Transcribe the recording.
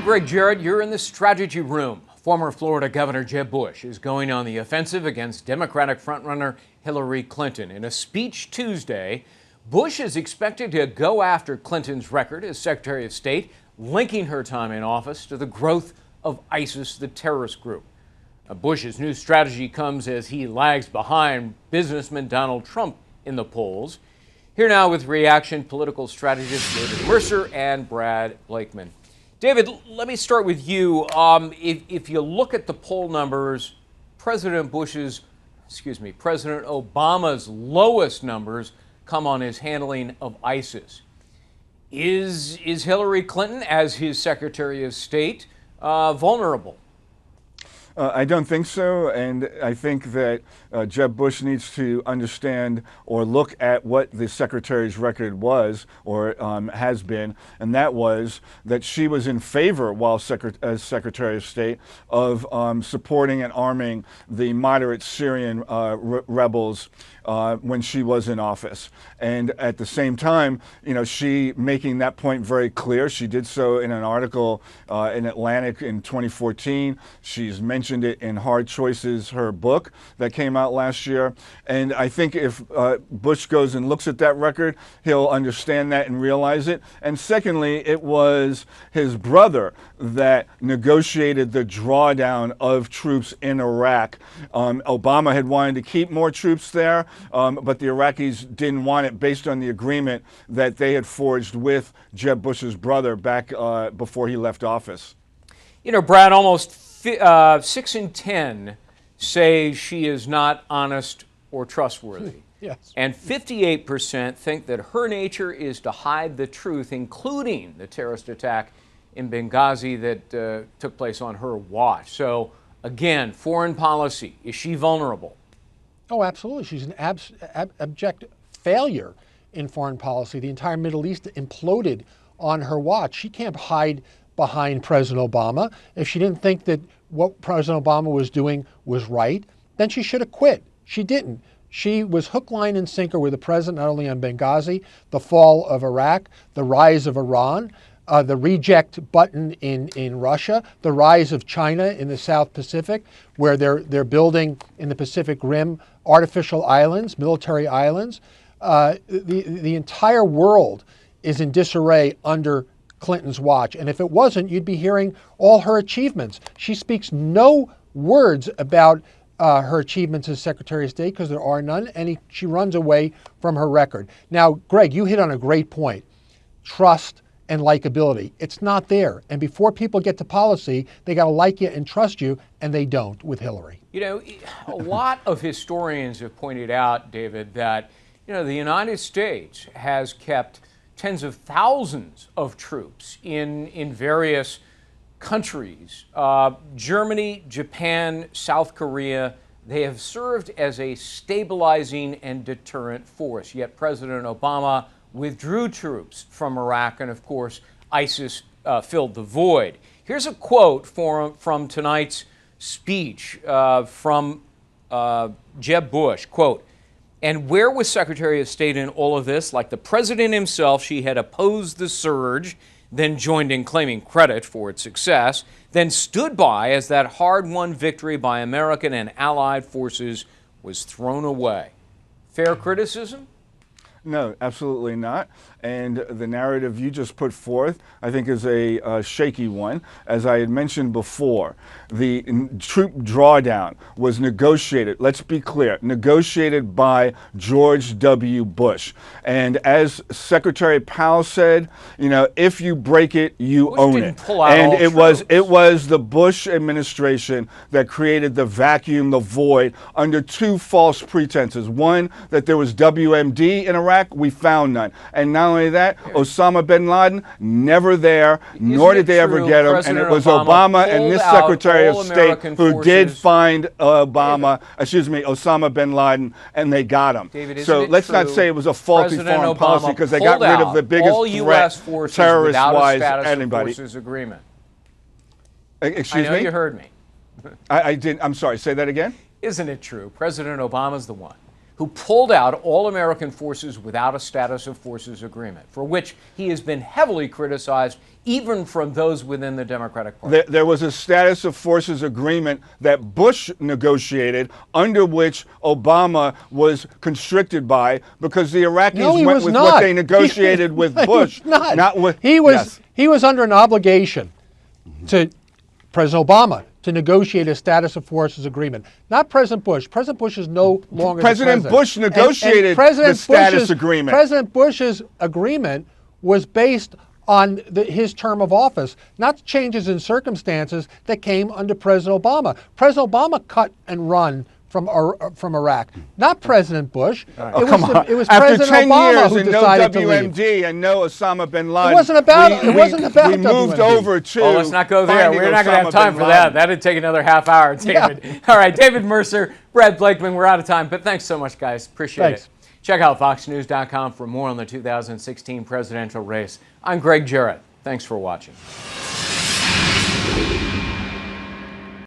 I'm Greg Jarrett. You're in the strategy room. Former Florida Governor Jeb Bush is going on the offensive against Democratic frontrunner Hillary Clinton. In a speech Tuesday, Bush is expected to go after Clinton's record as Secretary of State, linking her time in office to the growth of ISIS, the terrorist group. Bush's new strategy comes as he lags behind businessman Donald Trump in the polls. Here now with reaction, political strategist David Mercer and Brad Blakeman. David, let me start with you. If you look at the poll numbers, President Obama's lowest numbers come on his handling of ISIS. Is Hillary Clinton, as his Secretary of State, vulnerable? I don't think so, and I think that Jeb Bush needs to understand or look at what the Secretary's record was or has been, and that was that she was in favor, while as Secretary of State, of supporting and arming the moderate Syrian rebels when she was in office. And at the same time, she making that point very clear. She did so in an article in Atlantic in 2014. She's mentioned it in Hard Choices, her book that came out last year. And I think if Bush goes and looks at that record, he'll understand that and realize it. And secondly, it was his brother that negotiated the drawdown of troops in Iraq. Obama had wanted to keep more troops there, but the Iraqis didn't want it based on the agreement that they had forged with Jeb Bush's brother back before he left office. Brad, almost 6 in 10 say she is not honest or trustworthy. Yes. And 58% think that her nature is to hide the truth, including the terrorist attack in Benghazi that took place on her watch. So, again, foreign policy, is she vulnerable? Oh, absolutely. She's an abject failure in foreign policy. The entire Middle East imploded on her watch. She can't hide behind President Obama. If she didn't think that what President Obama was doing was right, then she should have quit. She didn't. She was hook, line, and sinker with the president, not only on Benghazi, the fall of Iraq, the rise of Iran, the reject button in Russia, the rise of China in the South Pacific, where they're building in the Pacific Rim artificial islands, military islands. The entire world is in disarray under Clinton's watch. And if it wasn't, you'd be hearing all her achievements. She speaks no words about her achievements as Secretary of State because there are none, and she runs away from her record. Now, Greg, you hit on a great point. Trust and likability. It's not there. And before people get to policy, they got to like you and trust you, and they don't with Hillary. A lot of historians have pointed out, David, that the United States has kept tens of thousands of troops in various countries. Germany, Japan, South Korea, they have served as a stabilizing and deterrent force. Yet President Obama withdrew troops from Iraq, and of course, ISIS filled the void. Here's a quote from tonight's speech from Jeb Bush, quote, "And where was Secretary of State in all of this? Like the president himself, she had opposed the surge, then joined in claiming credit for its success, then stood by as that hard-won victory by American and allied forces was thrown away." Fair criticism? No, absolutely not. And the narrative you just put forth, I think, is a shaky one. As I had mentioned before, the troop drawdown was negotiated, let's be clear, negotiated by George W. Bush. And as Secretary Powell said, if you break it, you own it. And it was the Bush administration that created the vacuum, the void, under two false pretenses. One, that there was WMD in Iraq. We found none. And not only that, Osama bin Laden, never there, nor did they ever get him. And it was Obama and this Secretary of State who did find Osama bin Laden, and they got him. So let's not say it was a faulty foreign policy, because they got rid of the biggest threat, terrorist-wise, anybody. Agreement. Excuse me? I know you heard me. I didn't. I'm sorry. Say that again. Isn't it true? President Obama's the one who pulled out all American forces without a status of forces agreement, for which he has been heavily criticized, even from those within the Democratic Party. There was a status of forces agreement that Bush negotiated, under which Obama was constricted by, because the Iraqis went with what they negotiated with Bush, not with. He was under an obligation to President Obama to negotiate a status of forces agreement, not President Bush. President Bush is no longer President the president. Bush negotiated the status agreement. President Bush's agreement was based on his term of office, not changes in circumstances that came under President Obama. President Obama cut and run from Iraq, not President Bush. It was After President 10 Obama years who and no decided to leave. WMD and no Osama bin Laden. It wasn't about we WMD. moved over to. Well, let's not go there. We're not going to have time for that. That'd take another half hour, David. Yeah. All right, David Mercer, Brad Blakeman, we're out of time, but thanks so much, guys. Appreciate it. Check out foxnews.com for more on the 2016 presidential race. I'm Greg Jarrett. Thanks for watching.